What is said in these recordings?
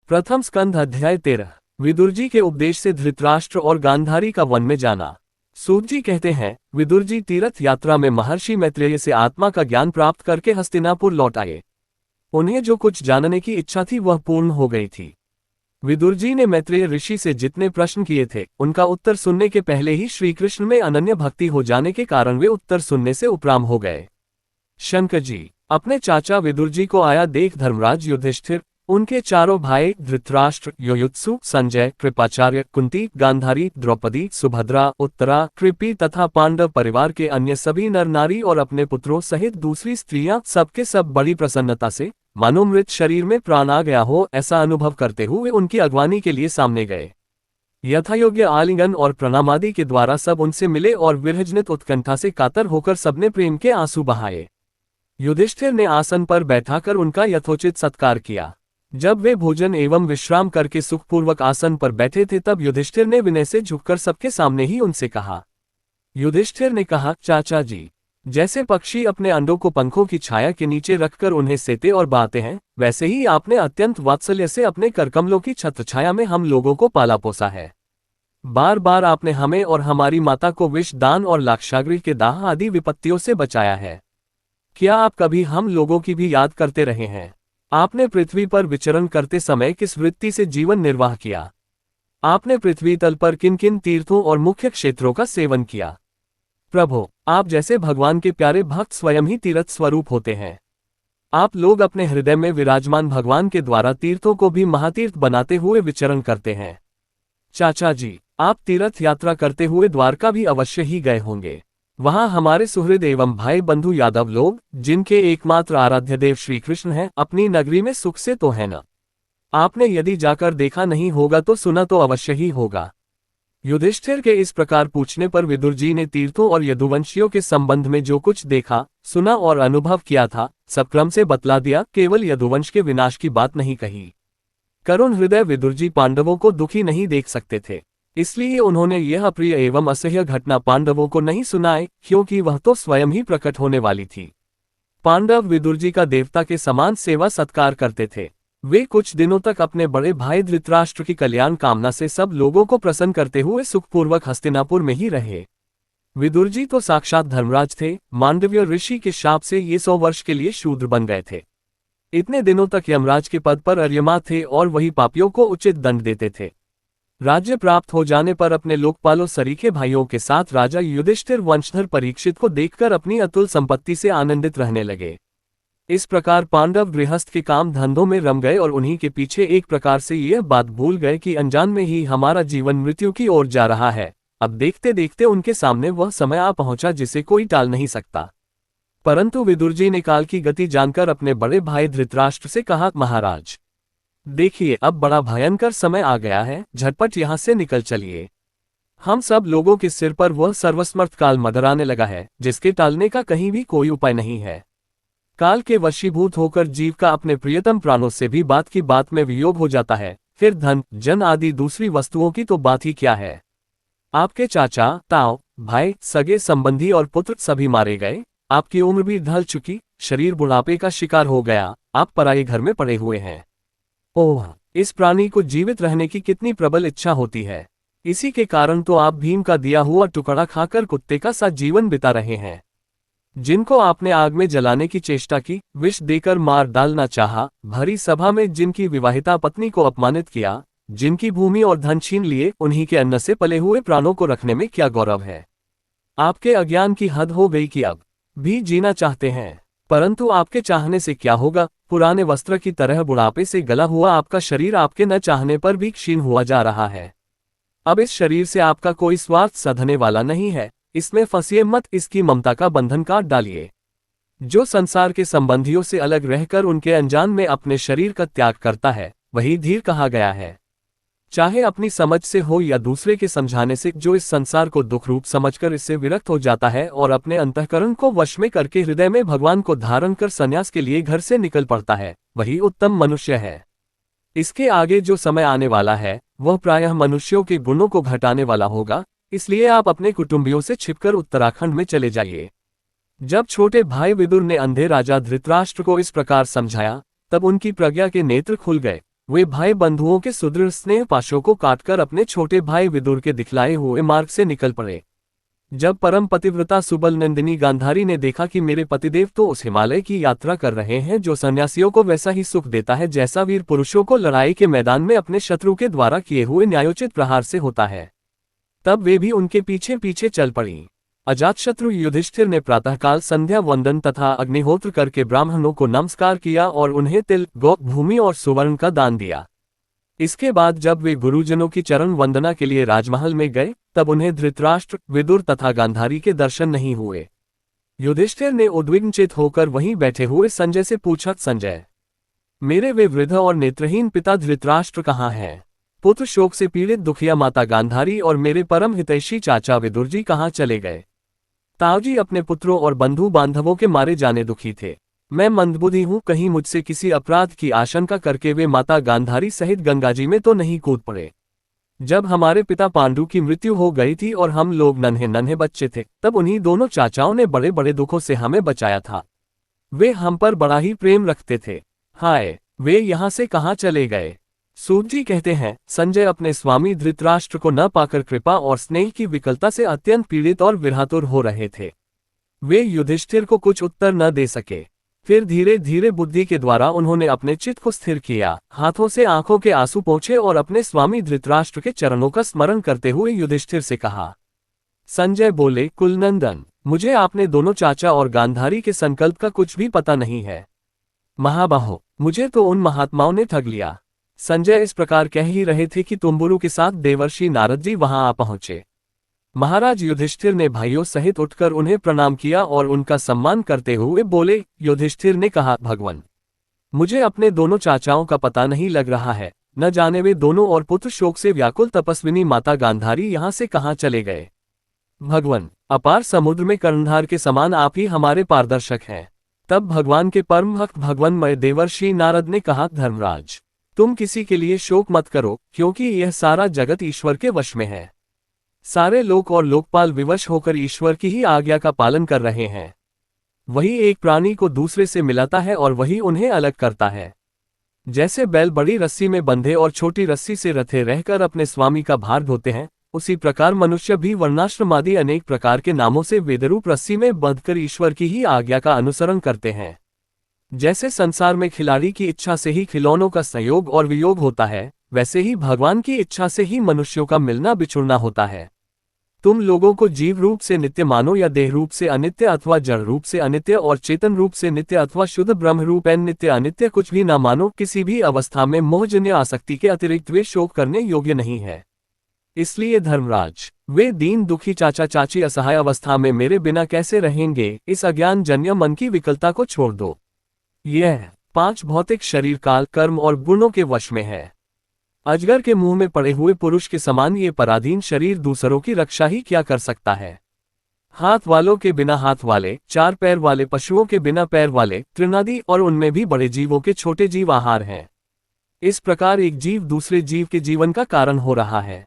प्रथम स्कंध अध्याय 13। विदुर जी के उपदेश से धृतराष्ट्र और गांधारी का वन में जाना। सूत जी कहते हैं, विदुर जी तीर्थ यात्रा में महर्षि मैत्रेय से आत्मा का ज्ञान प्राप्त करके हस्तिनापुर लौट आए। उन्हें जो कुछ जानने की इच्छा थी वह पूर्ण हो गई थी। विदुर जी ने मैत्रेय ऋषि से जितने प्रश्न किए थे उनका उत्तर सुनने के पहले ही श्रीकृष्ण में अनन्य भक्ति हो जाने के कारण वे उत्तर सुनने से उपराम हो गए। शंकर जी अपने चाचा विदुर जी को आया देख धर्मराज युधिष्ठिर, उनके चारों भाई धृतराष्ट्र, युयुत्सु, संजय, कृपाचार्य, कुंती, गांधारी, द्रौपदी, सुभद्रा, उत्तरा, कृपि तथा पांडव परिवार के अन्य सभी नर नारी और अपने पुत्रों सहित दूसरी स्त्रियां सबके सब बड़ी प्रसन्नता से मानो मृत शरीर में प्राण आ गया हो ऐसा अनुभव करते हुए उनकी अगवानी के लिए सामने गए। यथायोग्य आलिंगन और प्रणामादि के द्वारा सब उनसे मिले और विरहजनित उत्कंठा से कातर होकर सबने प्रेम के आंसू बहाए। युधिष्ठिर ने आसन पर बैठाकर उनका यथोचित सत्कार किया। जब वे भोजन एवं विश्राम करके सुखपूर्वक आसन पर बैठे थे तब युधिष्ठिर ने विनय से झुककर सबके सामने ही उनसे कहा। युधिष्ठिर ने कहा, चाचा जी, जैसे पक्षी अपने अंडों को पंखों की छाया के नीचे रखकर उन्हें सेते और बाते हैं, वैसे ही आपने अत्यंत वात्सल्य से अपने करकमलों की छत्रछाया में हम लोगों को पाला पोसा है। बार बार आपने हमें और हमारी माता को विष दान और लाक्षागृह के दाह आदि विपत्तियों से बचाया है। क्या आप कभी हम लोगों की भी याद करते रहे हैं? आपने पृथ्वी पर विचरण करते समय किस वृत्ति से जीवन निर्वाह किया? आपने पृथ्वी तल पर किन किन तीर्थों और मुख्य क्षेत्रों का सेवन किया? प्रभु, आप जैसे भगवान के प्यारे भक्त स्वयं ही तीर्थ स्वरूप होते हैं। आप लोग अपने हृदय में विराजमान भगवान के द्वारा तीर्थों को भी महातीर्थ बनाते हुए विचरण करते हैं। चाचा जी, आप तीर्थ यात्रा करते हुए द्वारका भी अवश्य ही गए होंगे। वहां हमारे सुहृद एवं भाई बंधु यादव लोग, जिनके एकमात्र आराध्य देव श्री कृष्ण हैं, अपनी नगरी में सुख से तो है न? आपने यदि जाकर देखा नहीं होगा तो सुना तो अवश्य ही होगा। युधिष्ठिर के इस प्रकार पूछने पर विदुर जी ने तीर्थों और यदुवंशियों के संबंध में जो कुछ देखा, सुना और अनुभव किया था सब क्रम से बतला दिया। केवल यदुवंश के विनाश की बात नहीं कही। करुण हृदय विदुर जी पांडवों को दुखी नहीं देख सकते थे, इसलिए उन्होंने यह अप्रिय एवं असह्य घटना पांडवों को नहीं सुनाई, क्योंकि वह तो स्वयं ही प्रकट होने वाली थी। पांडव विदुर जी का देवता के समान सेवा सत्कार करते थे। वे कुछ दिनों तक अपने बड़े भाई धृतराष्ट्र की कल्याण कामना से सब लोगों को प्रसन्न करते हुए सुखपूर्वक हस्तिनापुर में ही रहे। विदुर जी तो साक्षात धर्मराज थे। मांडव्य ऋषि के शाप से ये 100 वर्ष के लिए शूद्र बन गए थे। इतने दिनों तक यमराज के पद पर अर्यमा थे और वही पापियों को उचित दंड देते थे। राज्य प्राप्त हो जाने पर अपने लोकपालों सरीखे भाइयों के साथ राजा युधिष्ठिर वंशधर परीक्षित को देखकर अपनी अतुल संपत्ति से आनंदित रहने लगे। इस प्रकार पांडव गृहस्थ के काम धंधों में रम गए और उन्हीं के पीछे एक प्रकार से यह बात भूल गए कि अनजान में ही हमारा जीवन मृत्यु की ओर जा रहा है। अब देखते देखते उनके सामने वह समय आ पहुंचा जिसे कोई टाल नहीं सकता। परंतु विदुर जी ने काल की गति जानकर अपने बड़े भाई धृतराष्ट्र से कहा, महाराज देखिए, अब बड़ा भयंकर समय आ गया है, झटपट यहाँ से निकल चलिए। हम सब लोगों के सिर पर वह सर्वसमर्थ काल मदराने लगा है, जिसके टालने का कहीं भी कोई उपाय नहीं है। काल के वशीभूत होकर जीव का अपने प्रियतम प्राणों से भी बात की बात में वियोग हो जाता है, फिर धन, जन आदि दूसरी वस्तुओं की तो बात ही क्या है। आपके चाचा, ताऊ, भाई, सगे संबंधी और पुत्र सभी मारे गए। आपकी उम्र भी ढल चुकी, शरीर बुढ़ापे का शिकार हो गया, आप पराये घर में पड़े हुए हैं। ओह, इस प्राणी को जीवित रहने की कितनी प्रबल इच्छा होती है। इसी के कारण तो आप भीम का दिया हुआ टुकड़ा खाकर कुत्ते का सा जीवन बिता रहे हैं। जिनको आपने आग में जलाने की चेष्टा की, विष देकर मार डालना चाहा, भरी सभा में जिनकी विवाहिता पत्नी को अपमानित किया, जिनकी भूमि और धन छीन लिए, उन्हीं के अन्न से पले हुए प्राणों को रखने में क्या गौरव है। आपके अज्ञान की हद हो गई कि अब भी जीना चाहते हैं, परंतु आपके चाहने से क्या होगा। पुराने वस्त्र की तरह बुढ़ापे से गला हुआ आपका शरीर आपके न चाहने पर भी क्षीण हुआ जा रहा है। अब इस शरीर से आपका कोई स्वार्थ साधने वाला नहीं है, इसमें फंसिए मत, इसकी ममता का बंधन काट डालिए। जो संसार के संबंधियों से अलग रहकर उनके अनजान में अपने शरीर का त्याग करता है, वही धीर कहा गया है। चाहे अपनी समझ से हो या दूसरे के समझाने से, जो इस संसार को दुख रूप समझकर इससे विरक्त हो जाता है और अपने अंतःकरण को वश में करके हृदय में भगवान को धारण कर संन्यास के लिए घर से निकल पड़ता है, वही उत्तम मनुष्य है। इसके आगे जो समय आने वाला है वह प्रायः मनुष्यों के गुणों को घटाने वाला होगा, इसलिए आप अपने कुटुंबियों से छिपकर उत्तराखंड में चले जाइए। जब छोटे भाई विदुर ने अंधे राजा धृतराष्ट्र को इस प्रकार समझाया, तब उनकी प्रज्ञा के नेत्र खुल गए वे भाई बंधुओं के सुदृढ़ स्नेह पाशों को काटकर अपने छोटे भाई विदुर के दिखलाए हुए मार्ग से निकल पड़े। जब परम पतिव्रता सुबल नंदिनी गांधारी ने देखा कि मेरे पतिदेव तो उस हिमालय की यात्रा कर रहे हैं जो सन्यासियों को वैसा ही सुख देता है जैसा वीर पुरुषों को लड़ाई के मैदान में अपने शत्रु के द्वारा किए हुए न्यायोचित प्रहार से होता है, तब वे भी उनके पीछे पीछे चल पड़ी। अजातशत्रु युधिष्ठिर ने प्रातःकाल संध्या वंदन तथा अग्निहोत्र करके ब्राह्मणों को नमस्कार किया और उन्हें तिल, गौ, भूमि और सुवर्ण का दान दिया। इसके बाद जब वे गुरुजनों की चरण वंदना के लिए राजमहल में गए, तब उन्हें धृतराष्ट्र, विदुर तथा गांधारी के दर्शन नहीं हुए। युधिष्ठिर ने उद्विग्नचित होकर वहीं बैठे हुए संजय से पूछा, संजय, मेरे वे वृद्ध और नेत्रहीन पिता धृतराष्ट्र कहाँ हैं? पुत्र शोक से पीड़ित दुखिया माता गांधारी और मेरे परम हितैषी चाचा विदुर जी कहाँ चले गए? ताऊजी अपने पुत्रों और बंधु बांधवों के मारे जाने दुखी थे। मैं मंदबुद्धि हूँ, कहीं मुझसे किसी अपराध की आशंका करके वे माता गांधारी सहित गंगाजी में तो नहीं कूद पड़े। जब हमारे पिता पांडु की मृत्यु हो गई थी और हम लोग नन्हे नन्हे बच्चे थे, तब उन्हीं दोनों चाचाओं ने बड़े बड़े दुखों से हमें बचाया था। वे हम पर बड़ा ही प्रेम रखते थे। हाय, वे यहाँ से कहाँ चले गए? सूत जी कहते हैं, संजय अपने स्वामी धृतराष्ट्र को न पाकर कृपा और स्नेह की विकलता से अत्यंत पीड़ित और विरहातुर हो रहे थे। वे युधिष्ठिर को कुछ उत्तर न दे सके। फिर धीरे धीरे बुद्धि के द्वारा उन्होंने अपने चित्त को स्थिर किया, हाथों से आंखों के आंसू पोंछे और अपने स्वामी धृतराष्ट्र के चरणों का स्मरण करते हुए युधिष्ठिर से कहा। संजय बोले, कुलनंदन, मुझे आपने दोनों चाचा और गांधारी के संकल्प का कुछ भी पता नहीं है। महाबाहो, मुझे तो उन महात्माओं ने ठग लिया। संजय इस प्रकार कह ही रहे थे कि तुम्बुरु के साथ देवर्षि नारद जी वहां आ पहुंचे। महाराज युधिष्ठिर ने भाइयों सहित उठकर उन्हें प्रणाम किया और उनका सम्मान करते हुए बोले। युधिष्ठिर ने कहा, भगवान, मुझे अपने दोनों चाचाओं का पता नहीं लग रहा है, न जाने वे दोनों और पुत्र शोक से व्याकुल तपस्विनी माता गांधारी यहाँ से कहाँ चले गए। भगवान, अपार समुद्र में कर्णधार के समान आप ही हमारे पारदर्शक हैं। तब भगवान के परम भक्त भगवन्मय देवर्षि नारद ने कहा, धर्मराज, तुम किसी के लिए शोक मत करो, क्योंकि यह सारा जगत ईश्वर के वश में है। सारे लोक और लोकपाल विवश होकर ईश्वर की ही आज्ञा का पालन कर रहे हैं। वही एक प्राणी को दूसरे से मिलाता है और वही उन्हें अलग करता है। जैसे बैल बड़ी रस्सी में बंधे और छोटी रस्सी से रथे रहकर अपने स्वामी का भार ढोते हैं, उसी प्रकार मनुष्य भी वर्णाश्रमादि अनेक प्रकार के नामों से वेदरूप रस्सी में बंधकर ईश्वर की ही आज्ञा का अनुसरण करते हैं। जैसे संसार में खिलाड़ी की इच्छा से ही खिलौनों का संयोग और वियोग होता है, वैसे ही भगवान की इच्छा से ही मनुष्यों का मिलना बिछुड़ना होता है। तुम लोगों को जीव रूप से नित्य मानो या देह रूप से अनित्य अथवा जड़ रूप से अनित्य और चेतन रूप से नित्य अथवा शुद्ध ब्रह्म रूप नित्य अनित्य कुछ भी न मानो, किसी भी अवस्था में मोहजन्य आसक्ति के अतिरिक्त वे शोक करने योग्य नहीं है। इसलिए धर्मराज, वे दीन दुखी चाचा चाची असहाय अवस्था में मेरे बिना कैसे रहेंगे? इस अज्ञान जन्य मन की विकलता को छोड़ दो। यह 5 भौतिक शरीर काल, कर्म और गुणों के वश में है। अजगर के मुंह में पड़े हुए पुरुष के समान ये पराधीन शरीर दूसरों की रक्षा ही क्या कर सकता है? हाथ वालों के बिना हाथ वाले, 4 पैर वाले पशुओं के बिना पैर वाले, तृणादि और उनमें भी बड़े जीवों के छोटे जीव आहार हैं। इस प्रकार एक जीव दूसरे जीव के जीवन का कारण हो रहा है।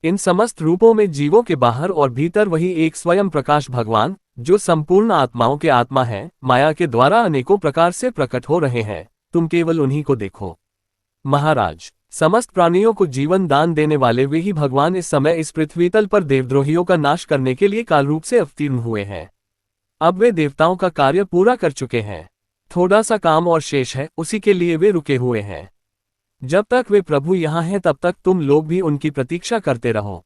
इन समस्त रूपों में जीवों के बाहर और भीतर वही एक स्वयं प्रकाश भगवान, जो संपूर्ण आत्माओं के आत्मा है, माया के द्वारा अनेकों प्रकार से प्रकट हो रहे हैं। तुम केवल उन्हीं को देखो। महाराज, समस्त प्राणियों को जीवन दान देने वाले वे ही भगवान इस समय इस पृथ्वी तल पर देवद्रोहियों का नाश करने के लिए काल रूप से अवतीर्ण हुए हैं। अब वे देवताओं का कार्य पूरा कर चुके हैं। थोड़ा सा काम और शेष है, उसी के लिए वे रुके हुए हैं। जब तक वे प्रभु यहाँ हैं तब तक तुम लोग भी उनकी प्रतीक्षा करते रहो।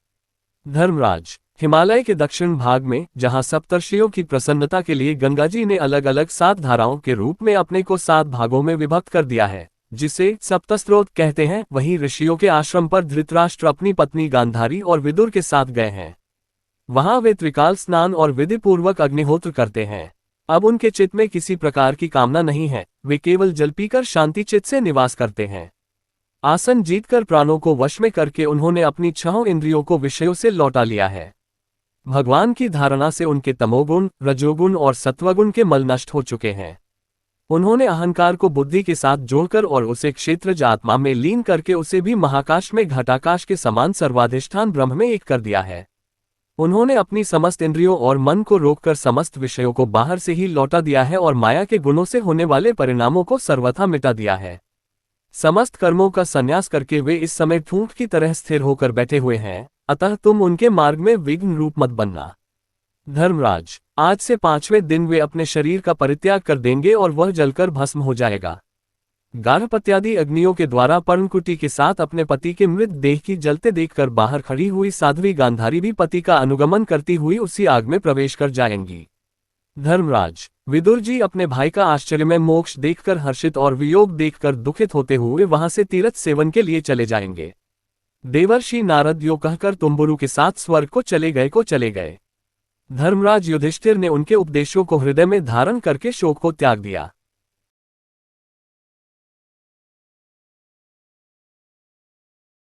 धर्मराज, हिमालय के दक्षिण भाग में, जहाँ सप्तर्षियों की प्रसन्नता के लिए गंगाजी ने अलग अलग 7 धाराओं के रूप में अपने को 7 भागों में विभक्त कर दिया है, जिसे सप्तस्रोत कहते हैं, वहीं ऋषियों के आश्रम पर धृतराष्ट्र अपनी पत्नी गांधारी और विदुर के साथ गए हैं। वहां वे त्रिकाल स्नान और विधि पूर्वक अग्निहोत्र करते हैं। अब उनके चित्त में किसी प्रकार की कामना नहीं है, वे केवल जल पीकर शांति चित्त से निवास करते हैं। आसन जीतकर प्राणों को वश में करके उन्होंने अपनी 6 इंद्रियों को विषयों से लौटा लिया है। भगवान की धारणा से उनके तमोगुण, रजोगुण और सत्वगुण के मल नष्ट हो चुके हैं। उन्होंने अहंकार को बुद्धि के साथ जोड़कर और उसे क्षेत्रज आत्मा में लीन करके उसे भी महाकाश में घटाकाश के समान सर्वाधिष्ठान ब्रह्म में एक कर दिया है। उन्होंने अपनी समस्त इंद्रियों और मन को रोककर समस्त विषयों को बाहर से ही लौटा दिया है और माया के गुणों से होने वाले परिणामों को सर्वथा मिटा दिया है। समस्त कर्मों का संन्यास करके वे इस समय ठूंठ की तरह स्थिर होकर बैठे हुए हैं, अतः तुम उनके मार्ग में विघ्न रूप मत बनना। धर्मराज, आज से 5वें दिन वे अपने शरीर का परित्याग कर देंगे और वह जलकर भस्म हो जाएगा। गार्हपत्यादि अग्नियों के द्वारा पर्णकुटी के साथ अपने पति के मृत देह की जलते देखकर बाहर खड़ी हुई साध्वी गांधारी भी पति का अनुगमन करती हुई उसी आग में प्रवेश कर जाएंगी। धर्मराज, विदुर जी अपने भाई का आश्चर्य में मोक्ष देखकर हर्षित और वियोग देखकर दुखित होते हुए वहां से तीर्थ सेवन के लिए चले जाएंगे। देवर्षि नारद यो कहकर तुम्बुरु के साथ स्वर्ग को चले गए। धर्मराज युधिष्ठिर ने उनके उपदेशों को हृदय में धारण करके शोक को त्याग दिया।